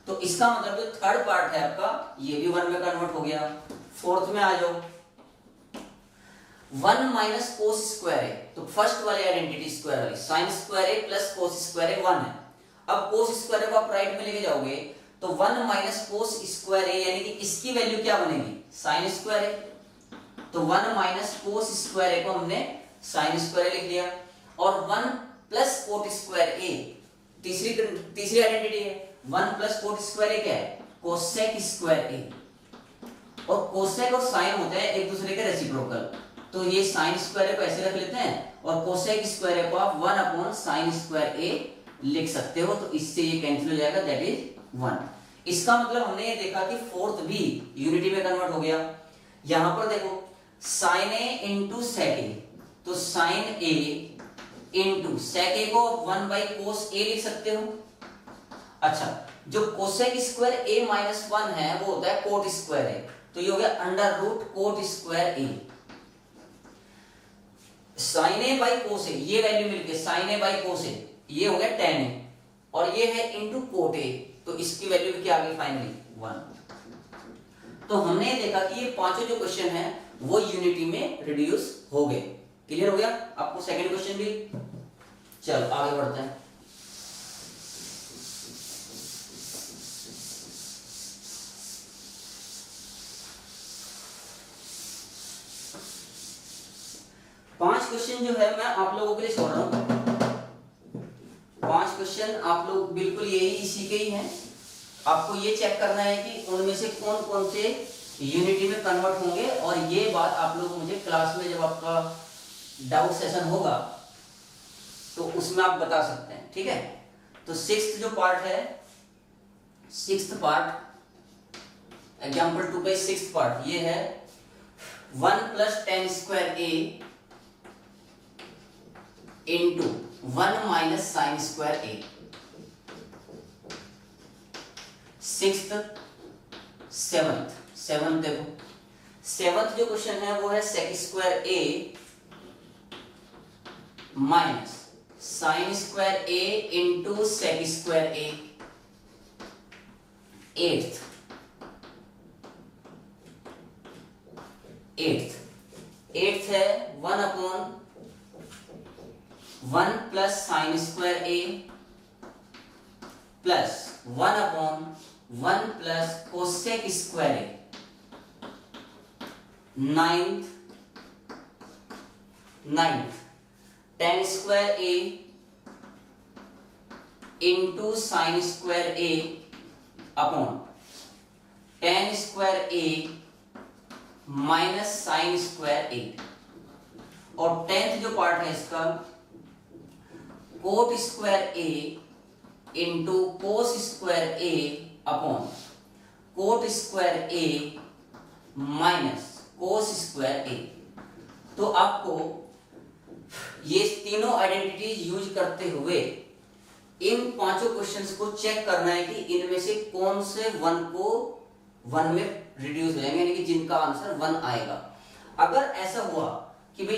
तो इसका मतलब जो थर्ड पार्ट है आपका ये भी 1 में कन्वर्ट हो गया। फोर्थ में आ जाओ, 1 माइनस कोस स्क्वायर ए, तो फर्स्ट वाली आइडेंटिटी स्क्वायर वाली साइन स्क्वायर ए प्लस कोस स्क्वायर ए 1 है। अब कोस स्क्वायर ए को आप राइट में लेके जाओगे तो 1 माइनस कोस स्क्वायर ए, यानी कि इसकी वैल्यू क्या बनेगी साइन स्क्वायर ए, तो 1 माइनस कोस स्क्वायर ए को हमने साइन स्क्वायर ए लिख लिया, और 1 प्लस कोट स्क्वायर ए तीसरी आइडेंटिटी है, 1 प्लस कोट स्क्वायर ए क्या है कोसेक स्क्वायर ए, और कोसेक और साइन होते हैं एक दूसरे के रेसिप्रोकल, तो ये साइन स्क्वायर ए को ऐसे रख लेते हैं, और कोसेक स्क्वायर ए को आप 1 अपॉन साइन स्क्वायर ए लिख सकते हो, तो इससे ये कैंसिल हो जाएगा, दैट इज 1। इसका मतलब हमने ये देखा कि फोर्थ भी यूनिटी में कन्वर्ट हो गया। यहां पर देखो साइन ए इंटू सेक ए, तो साइन ए इंटू सेक ए को 1 बाई कोस ए लिख सकते हो। अच्छा, जो कोसेक स्क्वायर ए माइनस 1 है वो होता है कोट स्क्वायर ए, तो ये हो गया under root cot square a, sine a by cos a, ये वैल्यू मिलके sign a by cos a ये हो गया टेन ए, और ये है इंटू कोट ए, तो इसकी वैल्यू भी क्या आ गई फाइनली 1। तो हमने देखा कि ये पांचों जो क्वेश्चन है वो यूनिटी में रिड्यूस हो गए। क्लियर हो गया आपको सेकंड क्वेश्चन भी? चलो आगे बढ़ते हैं। पांच क्वेश्चन जो है मैं आप लोगों के लिए छोड़ रहा हूं। पांच क्वेश्चन आप लोग बिल्कुल यही इसी के ही हैं। आपको ये चेक करना है कि उनमें से कौन कौन से यूनिटी में कन्वर्ट होंगे, और ये बात आप लोग मुझे क्लास में जब आपका डाउट सेशन होगा तो उसमें आप बता सकते हैं। ठीक है, तो सिक्स्थ जो पार्ट है, सिक्स्थ पार्ट एग्जाम्पल 2 का सिक्स्थ पार्ट ये है 1 प्लस टेन स्क्वायर ए इंटू 1 माइनस साइन स्क्वायर ए। सिक्स्थ सेवंथ देखो, सेवंथ जो क्वेश्चन है वो है sec square a minus sine square A into sec square A. Eighth है 1/1 plus sine square A plus 1/1 plus cosec square A. Ninth ten square A into sine square A upon ten square a minus sine square a. और tenth जो part है इसका coat square A into cos square A upon coat square a minus cos square a. तो आपको ये तीनों identities use करते हुए इन पांचों क्वेश्चंस को चेक करना है कि इनमें से कौन से वन को वन में रिड्यूस हो जाएंगे, यानी कि जिनका आंसर वन आएगा। अगर ऐसा हुआ कि भाई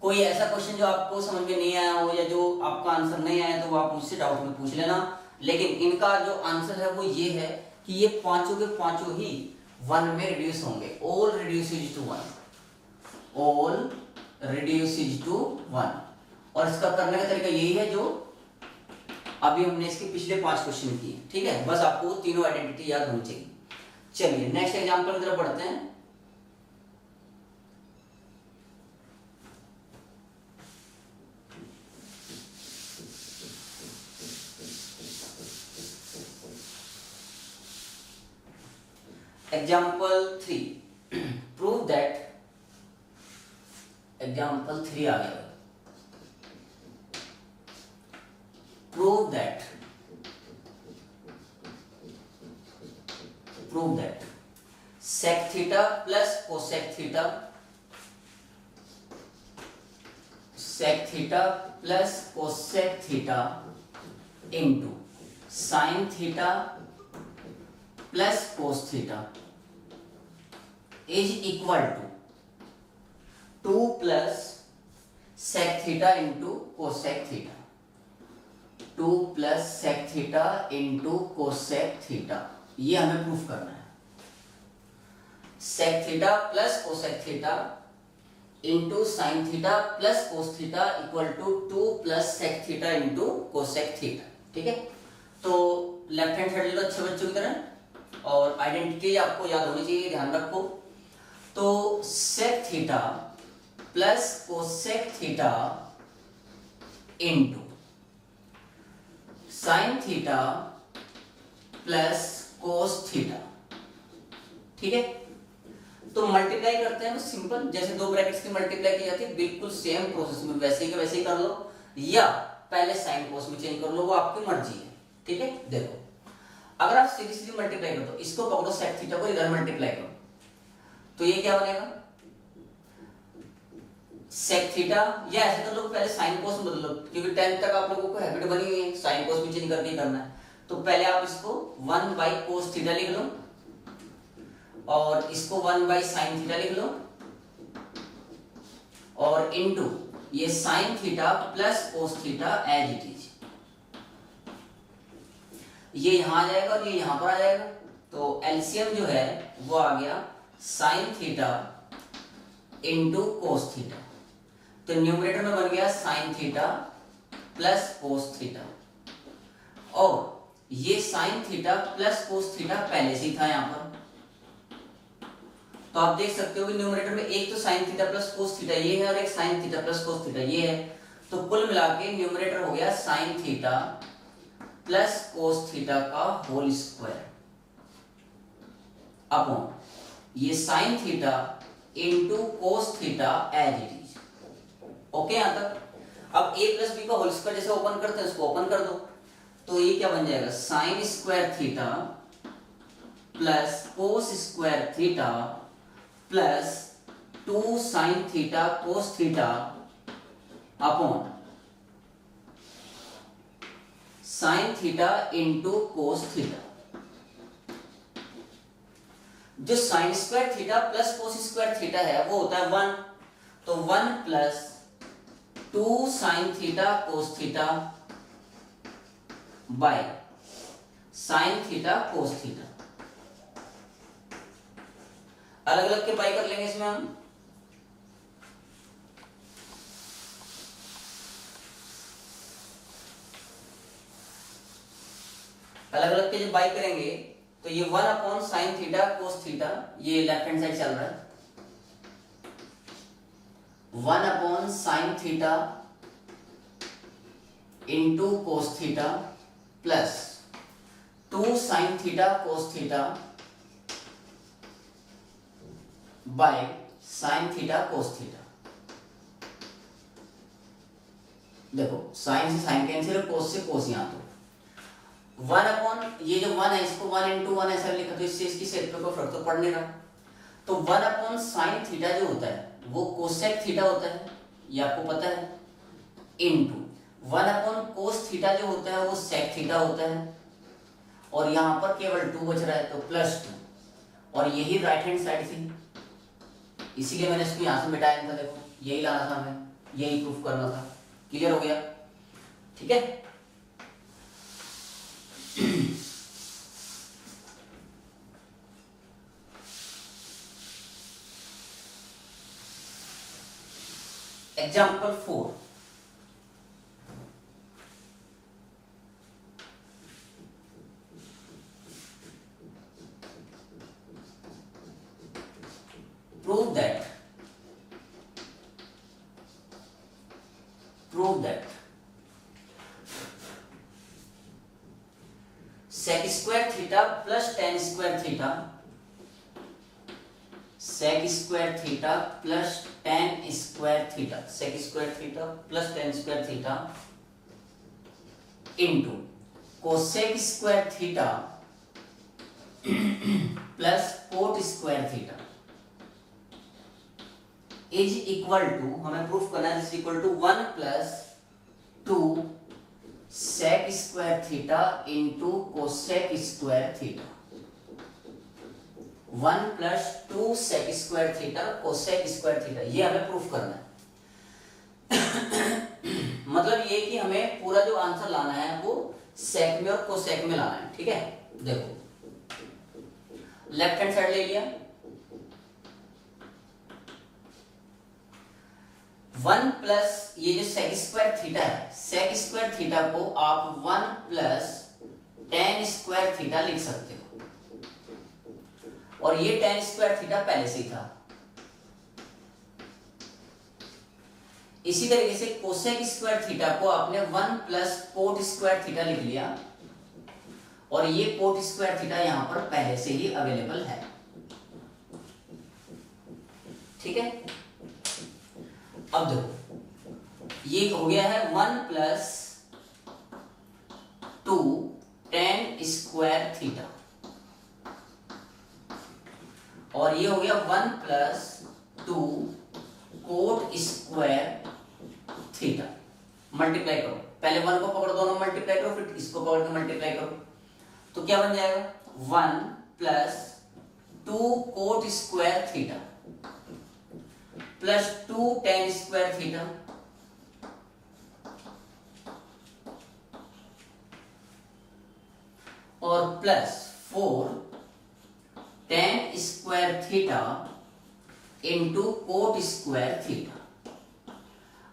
कोई ऐसा क्वेश्चन जो आपको समझ में नहीं आया हो या जो आपका आंसर नहीं आया तो वो आप मुझसे डाउट में पूछ लेना, लेकिन इनका जो आंसर है वो ये है कि ये पांचों के पांचों ही वन में रिड्यूस होंगे। All reduces to one, all reduces to one. और इसका करने का तरीका यही है जो अभी हमने इसके पिछले 5 क्वेश्चन किए। ठीक है, बस आपको तीनों आइडेंटिटी याद होनी चाहिए। चलिए नेक्स्ट एग्जांपल की तरफ बढ़ते हैं। एग्जाम्पल 3 प्रूव दैट, एग्जाम्पल 3 आ गया। Prove that sec theta plus cosec theta, sec theta plus cosec theta into sin theta plus cos theta is equal to 2 plus sec theta into cosec theta, 2 plus sec theta into cosec theta। ये हमें proof करना है। sec theta plus cosec theta into sine theta plus cos theta equal to 2 plus sec theta into cosec theta. ठीक है, तो left hand side ले लो अच्छे बच्चों की तरह, और आइडेंटिटी आपको याद होनी चाहिए, ध्यान रखो। तो sec theta plus cosec theta into sine theta plus cos theta. ठीक है, तो मल्टीप्लाई करते हैं, सिंपल जैसे दो ब्रैकेट्स की मल्टीप्लाई की जाती है बिल्कुल सेम प्रोसेस में वैसे ही वैसे ही कर लो, या पहले साइन कोस में चेंज कर लो, वो आपकी मर्जी है। ठीक है, देखो अगर आप सीधे मल्टीप्लाई कर दो, इसको पकड़ो सेक थीटा को इधर मल्टीप्लाई करो, तो ये क्या बनेगा सेक थीटा, या ऐसे कर लो पहले साइन कोस बदल लो, क्योंकि 10 तक आप लोगों को हैबिट बनी हुई है साइन कोस में चेंज करके करना है। तो पहले आप इसको 1/cos थीटा लिख लो और इसको 1/sin थीटा लिख लो, और इनटू ये sin theta plus cos theta as it is. ये यहां आ जाएगा और ये यहां पर आ जाएगा, तो एलसीएम जो है वो आ गया sin theta into cos theta. तो न्यूमरेटर में बन गया sin theta plus cos theta, और ये sin theta plus cos theta पहले से ही था यहां पर, तो आप देख सकते हो कि न्यूमरेटर में एक तो sin theta plus cos theta ये है और एक sin theta plus cos theta ये है, तो कुल मिला के न्यूमरेटर हो गया sin theta plus cos theta का होल स्क्वायर अपॉन ये sin theta into cos theta as it is. Okay, यहां तक। अब a प्लस बी का होल स्क्वायर जैसे ओपन करते हैं उसको ओपन कर दो, तो ये क्या बन जाएगा sin square theta plus cos square theta plus 2 sin theta cos theta upon sin theta into cos theta. जो sine square theta plus cos square theta है वो होता है 1, तो 1 plus 2 sine theta cos theta by sine theta cos theta. अलग अलग के bye कर लेंगे इसमें हम। अलग अलग के जब बाई करेंगे तो ये 1 upon sine theta cos theta, ये लेफ्ट हैंड साइड चल रहा है, 1 upon sine theta into cos theta plus 2 sine theta cos theta by sine theta cos theta. देखो साइन से साइन कैंसिल, कोस से कोस, यहां तो 1 अपॉन ये जो 1 है इसको 1 इंटू 1 ऐसा लिखा, तो इससे इसकी सेट पे कोई फर्क तो पड़ नहीं रहा। तो 1 अपॉन साइन थीटा जो होता है वो कोसेक थीटा होता है, ये आपको पता है, इंटू 1 अपॉन कोस थीटा जो होता है वो सेक थीटा होता है, और यहां पर केवल 2 बच रहा है तो प्लस 2, और यही राइट हैंड साइड थी, इसीलिए मैंने इसको यहां से मिटाया था। देखो यही लाना था हमें, यही प्रूफ करना था। क्लियर हो गया? ठीक है। Example 4. Prove that sec square theta plus tan square theta, sec square theta plus tan square theta, sec square theta plus tan square theta into cosec square theta plus cot square theta is equal to, हमें proof करना है, is equal to 1 plus 2 sec square theta into cosec square theta, 1 plus 2 sec square theta cosec square theta, ये हमें proof करना है। मतलब ये कि हमें पूरा जो आंसर लाना है वो सेक में और कोसेक में लाना है। ठीक है, देखो लेफ्ट हैंड साइड ले लिया, 1 प्लस ये जो सेक स्क्वायर थीटा है, सेक स्क्वायर थीटा को आप 1 प्लस tan स्क्वायर थीटा लिख सकते हो, और ये tan स्क्वायर थीटा पहले से ही था। इसी तरीके से कोसेक स्क्वायर थीटा को आपने 1 प्लस कोट स्क्वायर थीटा लिख लिया, और ये कोट स्क्वायर थीटा यहां पर पहले से ही अवेलेबल है। ठीक है, अब देखो ये हो गया है 1 प्लस 2 tan स्क्वायर थीटा, और ये हो गया 1 plus 2 cot square theta. Multiply करो, पहले 1 को पकड़ो, दोनों मल्टीप्लाई करो, फिर इसको पकड़ के मल्टीप्लाई करो, तो क्या बन जाएगा 1 plus 2 cot square theta plus 2 tan square theta और plus 4 tan square theta into cot square theta.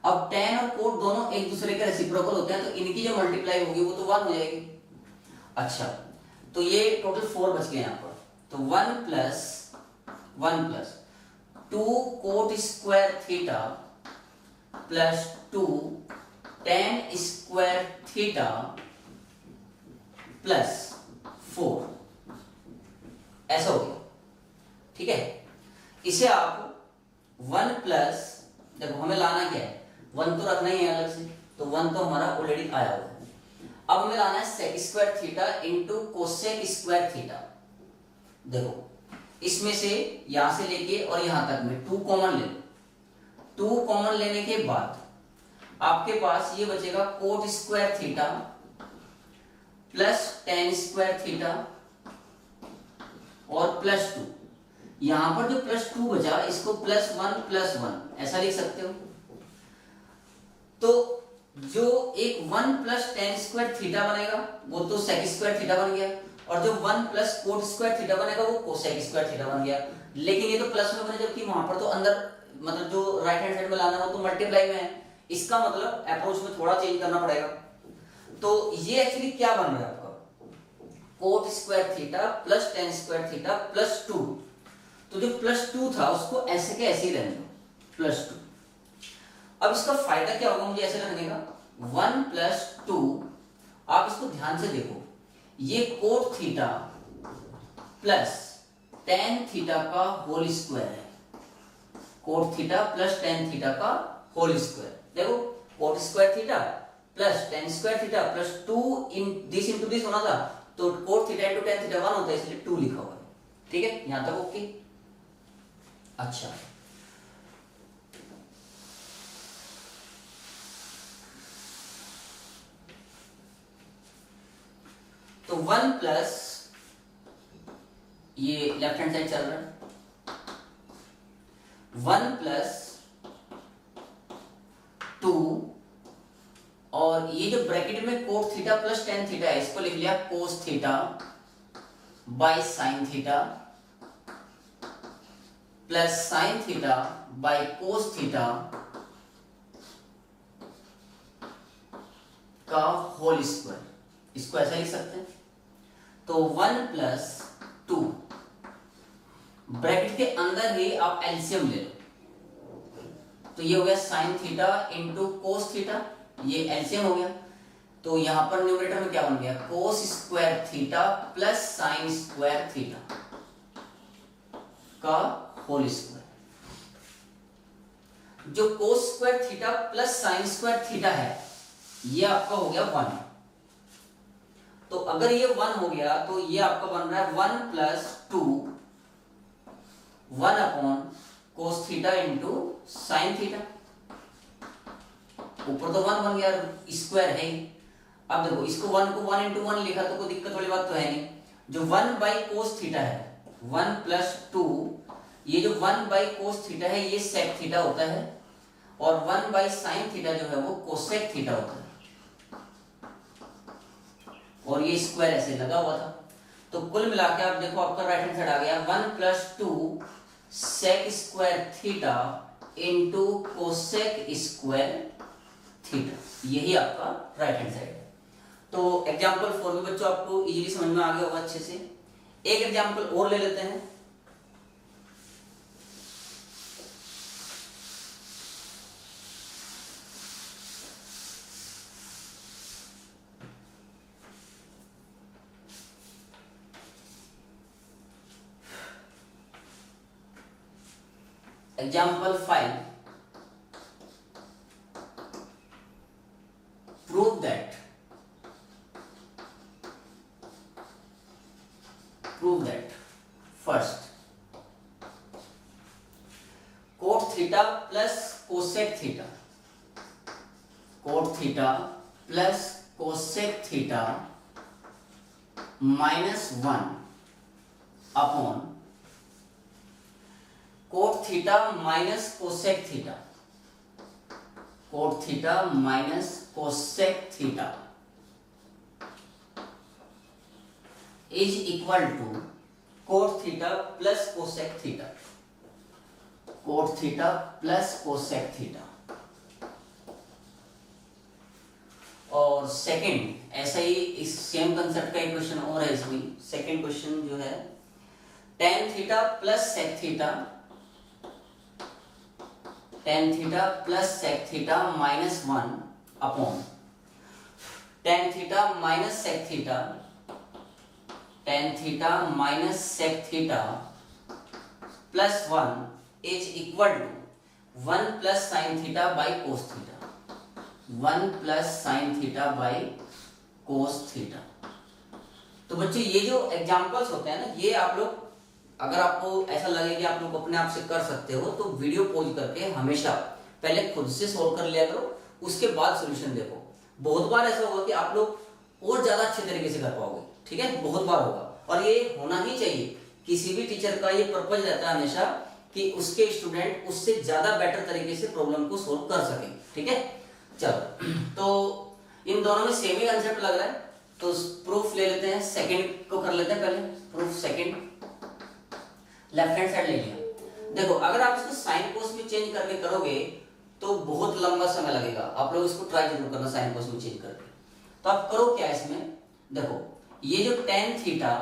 अब tan और कोट दोनों एक दूसरे के रेसिप्रोकल होते हैं, तो इनकी जो मल्टीप्लाई होगी वो तो 1 हो जाएगी। अच्छा, तो ये टोटल 4 बच गए यहां पर, तो 1 plus 2 cot square theta plus 2 tan square theta plus 4, ऐसा हो गया। ठीक है, इसे आप 1 प्लस, देखो हमें लाना क्या है, 1 तो रखना ही है अलग से, तो 1 तो हमारा ऑलरेडी आया हुआ है। अब हमें लाना है sec square theta into cosec square theta. देखो इसमें से यहां से लेके और यहां तक में 2 कॉमन ले लो, 2 कॉमन लेने के बाद आपके पास ये बचेगा coat square theta plus tan square theta और प्लस 2 यहां पर जो +2 बचा इसको +1 ऐसा लिख सकते हो। तो जो एक 1 + tan स्क्वायर थीटा बनेगा वो तो sec स्क्वायर थीटा बन गया, और जो 1 + cot स्क्वायर थीटा बनेगा वो cosec स्क्वायर थीटा बन गया। लेकिन ये तो प्लस में बने, जबकि वहां पर तो अंदर मतलब जो राइट हैंड साइड में लाना है वो तो मल्टीप्लाई में है। इसका मतलब अप्रोच में थोड़ा चेंज करना पड़ेगा। तो ये एक्चुअली क्या बन रहा है आपका, cot square theta + tan square theta +2। तो जो +2 था उसको ऐसे के ऐसे ही रहने दो +2। अब इसका फायदा क्या होगा मुझे ऐसे रखने का, 1 + 2, आप इसको ध्यान से देखो, ये cot theta plus tan theta का होल स्क्वायर है, cot theta plus tan theta का होल स्क्वायर। देखो cot square theta plus tan square theta plus 2 in this into this होना था, तो cot theta into tan theta 1 होता है, इसलिए 2 लिखा हुआ है। ठीक है, यहां तक ओके। अच्छा, तो 1 प्लस ये लेफ्ट हैंड साइड चल रहा है, 1 + 2, और ये जो ब्रैकेट में cot theta plus tan theta है इसको लिख लिया cos theta by sin theta plus sin theta by cos theta का होल स्क्वायर। इसको ऐसा लिख सकते हैं। तो 1 + 2, ब्रैकेट के अंदर ही आप एलसीएम ले लो, तो ये हो गया sin theta into cos theta, ये एलसीएम हो गया। तो यहां पर न्यूमरेटर में क्या बन गया, cos square theta plus sin square theta का होल स्क्वायर। जो cos square theta plus sin square theta है ये आपका हो गया 1। तो अगर ये 1 हो गया तो ये आपका बन रहा है 1 + 2 1/cos theta into sin theta. ऊपर तो 1 बन गया, स्क्वायर है। अब देखो इसको 1 को 1 × 1 लिखा तो कोई दिक्कत वाली बात तो है नहीं। जो 1/cos थीटा है 1 + 2, ये जो 1/cos थीटा है ये sec थीटा होता है, और 1/sin थीटा जो है वो cosec थीटा होता है, और ये स्क्वायर ऐसे लगा हुआ था। तो कुल मिला के आप देखो आपका राइट हैंड साइड आ गया 1 + 2 sec square theta into cosec square theta, यही आपका राइट हैंड साइड है। तो एग्जाम्पल 4 में बच्चों आपको इजीली समझ में आ गया होगा अच्छे से। एक एग्जाम्पल और ले लेते हैं। Example 5. Prove that first cot theta plus cosec theta, cot theta plus cosec theta -1 upon cot theta minus cosec theta, cot theta minus cosec theta is equal to cot theta plus cosec theta, cot theta plus cosec theta। और second ऐसा ही इस same concept का एक question और है इसमें। Second question जो है tan theta plus sec theta, tan theta plus sec theta -1 upon tan theta minus sec theta, tan theta minus sec theta plus 1 is equal to 1 plus sin theta by cos theta, 1 plus sin theta by cos theta. तो बच्चे ये जो examples होते हैं ना, ये आप लोग अगर आपको ऐसा लगे कि आप लोग अपने आप से कर सकते हो तो वीडियो पॉज करके हमेशा पहले खुद से सोल्व कर लिया करो, उसके बाद सॉल्यूशन देखो। बहुत बार ऐसा होगा कि आप लोग और ज्यादा अच्छे तरीके से कर पाओगे, ठीक है, बहुत बार होगा और ये होना ही चाहिए, किसी भी टीचर का ये पर्पज रहता है हमेशा कि उसके स्टूडेंट उससे ज्यादा बेटर तरीके से प्रॉब्लम को सोल्व कर सके। ठीक है, चलो तो इन दोनों में सेम ही कंसेप्ट लग रहा है, तो प्रूफ ले लेते हैं, सेकंड को कर लेते हैं पहले। Proof second, left hand side ले लिया। देखो अगर आप इसको साइन कोस में चेंज करके करोगे तो बहुत लंबा समय लगेगा, आप लोग इसको ट्राई जरूर करना साइन कोस में चेंज करके। तो आप करो क्या इसमें, देखो ये जो tan theta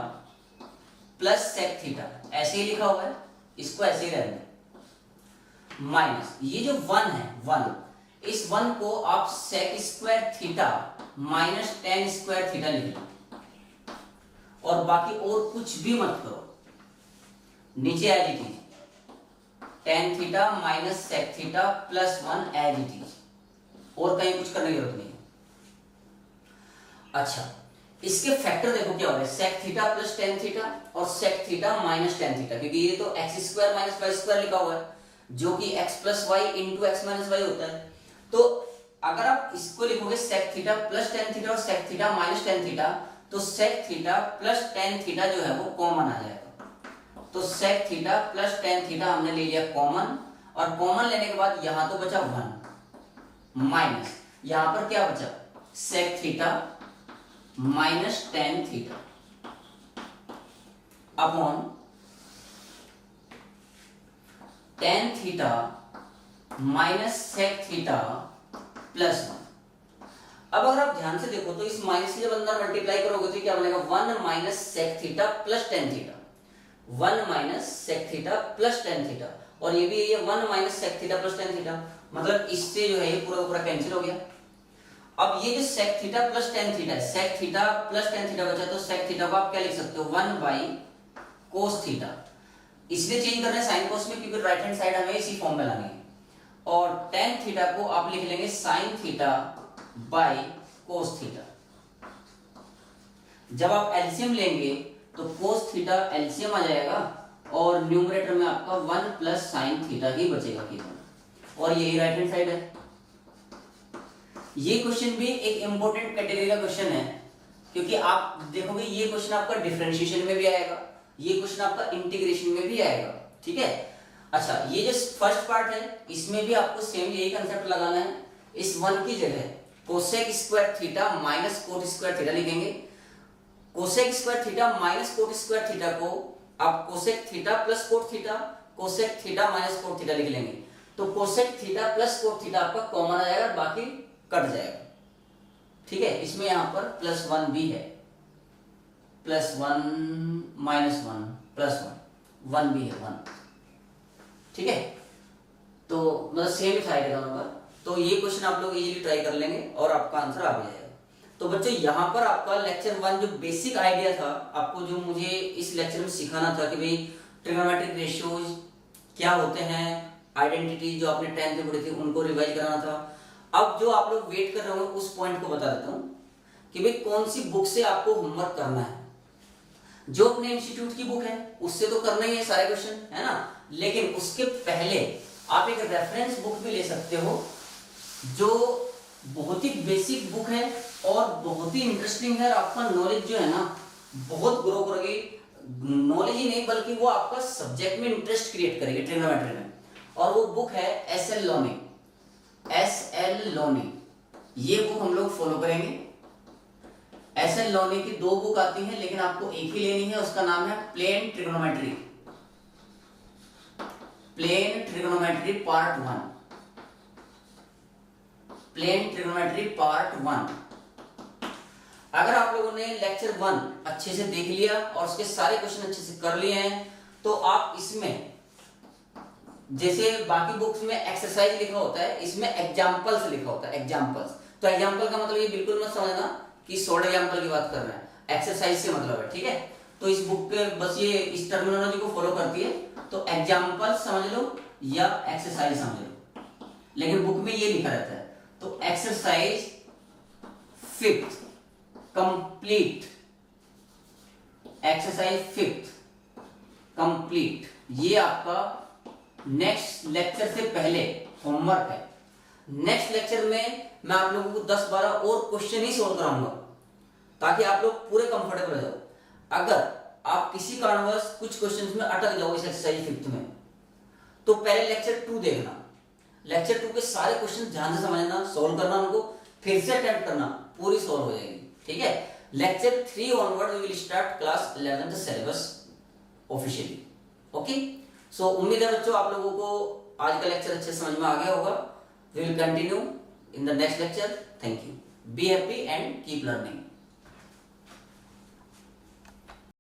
plus sec theta ऐसे ही लिखा हुआ है, इसको ऐसे ही रहने दें, माइनस ये जो वन है, वन, इस वन को आप sec square theta minus tan square theta लिख लो, और बाकी और कुछ भी मत करो, नीचे as it is tan theta minus sec theta plus one as it is, और कहीं कुछ करने की जरूरत नहीं है। अच्छा इसके फैक्टर देखो क्या हो रहा है, sec theta plus tan theta और sec theta minus tan theta, क्योंकि ये तो x square minus y square लिखा हुआ है जो कि x plus y into x minus y होता है। तो अगर आप इसको लिखोगे sec theta plus tan theta और sec theta minus tan theta, तो sec theta plus tan theta जो है वो कॉमन आ जाएगा। तो sec theta plus tan theta हमने ले लिया कॉमन, और कॉमन लेने के बाद यहां तो बचा वन माइनस यहां पर क्या बचा, sec theta minus tan theta upon tan theta minus sec theta plus one. अब अगर आप ध्यान से देखो तो इस माइनस से जब अंदर मल्टीप्लाई करोगे तो क्या बनेगा, one minus sec theta plus tan theta, one minus sec theta plus tan theta, और ये भी ये one minus sec theta plus tan theta, मतलब इससे जो है ये पूरा पूरा कैंसिल हो गया। अब ये जो sec theta plus tan theta है, sec theta plus tan theta बचा, तो सेक थीटा को आप क्या लिख सकते हो, वन बाई कोस थीटा, इसलिए चेंज कर रहे हैं साइन कोस में क्योंकि राइट हैंड साइड हमें इसी फॉर्म में लानी है, और टेन थीटा को आप लिख लेंगे sine theta by cos theta. जब आप एलसीएम लेंगे तो कोस थीटा एलसीएम आ जाएगा, और न्यूमरेटर में आपका वन प्लस साइन थीटा ही बचेगा केवल, और यही राइट हैंड साइड है। ये क्वेश्चन भी एक इंपॉर्टेंट कैटेगरी का क्वेश्चन है, क्योंकि आप देखोगे ये क्वेश्चन आपका डिफरेंशिएशन में भी आएगा, ये क्वेश्चन आपका इंटीग्रेशन में भी आएगा। ठीक है, अच्छा ये जो फर्स्ट पार्ट है इसमें भी आपको सेम यही कंसेप्ट लगाना है। इस वन की जगह cosec square theta minus cot square theta लिखेंगे। Cosec square theta minus cot square theta को आप cosec theta plus cot theta, cosec theta minus cot theta लिख लेंगे, तो cosec theta plus cot theta आपका कॉमन आ जाएगा, बाकी कट जाएगा। ठीक है, इसमें यहां पर प्लस वन भी है, plus one minus one plus one, one भी है वन। ठीक है, तो मतलब सेम ही था दोनों का, तो ये क्वेश्चन आप लोग इजीली ट्राई कर लेंगे और आपका आंसर आ भी जाएगा। तो बच्चों यहाँ पर आपका लेक्चर वन जो बेसिक आइडिया था, आपको जो मुझे इस लेक्चर में सिखाना था कि भाई ट्रिग्नोमेट्रिक रेशियोज क्या होते हैं, आइडेंटिटी जो आपने 10th में पढ़ी थी उनको रिवाइज कराना था। अब जो आप लोग वेट कर रहे हो उस पॉइंट को बता देता हूँ कि भाई कौन सी बुक से आपको होमवर्क करना है। जो अपने इंस्टीट्यूट की बुक है उससे तो करना ही है सारे क्वेश्चन, है ना, लेकिन उसके पहले आप एक रेफरेंस बुक भी ले सकते हो जो बहुत ही बेसिक बुक है और बहुत ही इंटरेस्टिंग है, और आपका नॉलेज जो है ना बहुत ग्रो करेगी। नॉलेज ही नहीं बल्कि वो आपका सब्जेक्ट में इंटरेस्ट क्रिएट करेगी ट्रिग्नोमेट्री में, और वो बुक है एस.एल. लोनी। एस.एल. लोनी, ये बुक हम लोग फॉलो करेंगे। एस.एल. लोनी की दो बुक आती हैं लेकिन आपको एक ही लेनी है, उसका नाम है plane trigonometry, plane trigonometry part one, plane trigonometry part one. अगर आप लोगों ने लेक्चर वन अच्छे से देख लिया और उसके सारे क्वेश्चन अच्छे से कर लिए हैं तो आप इसमें जैसे बाकी बुक्स में एक्सरसाइज लिखा होता है, इसमें एग्जांपल्स लिखा होता है, एग्जांपल्स। तो एग्जांपल का मतलब ये बिल्कुल मत समझना कि शॉर्ट एग्जांपल की बात कर रहे हैं, एक्सरसाइज से मतलब है। ठीक है, तो इस बुक के बस ये इस टर्मिनोलॉजी को फॉलो करती है, तो एग्जांपल समझ लो या एक्सरसाइज समझ लो, लेकिन बुक में ये लिखा रहता है। तो exercise fifth complete, exercise fifth complete, ये आपका नेक्स्ट लेक्चर से पहले होमवर्क है। नेक्स्ट लेक्चर में मैं आप लोगों को 10-12 और क्वेश्चन ही सोल्व कराऊंगा ताकि आप लोग पूरे कंफर्टेबल हो जाओ। अगर आप किसी कारणवश कुछ क्वेश्चंस में अटक जाओ इस एक्सरसाइज 5th में, तो पहले लेक्चर 2 देखना, लेक्चर 2 के सारे क्वेश्चन ध्यान से समझना, सोल्व करना, उनको फिर से अटेम्प्ट करना, पूरी सोल्व हो जाएगी, ठीक है। Lecture 3 onward we will start class 11th syllabus officially, okay. So उम्मीद है बच्चों आप लोगों को आज का लेक्चर अच्छे समझ में आ गया होगा। We will continue in the next lecture. Thank you, be happy and keep learning.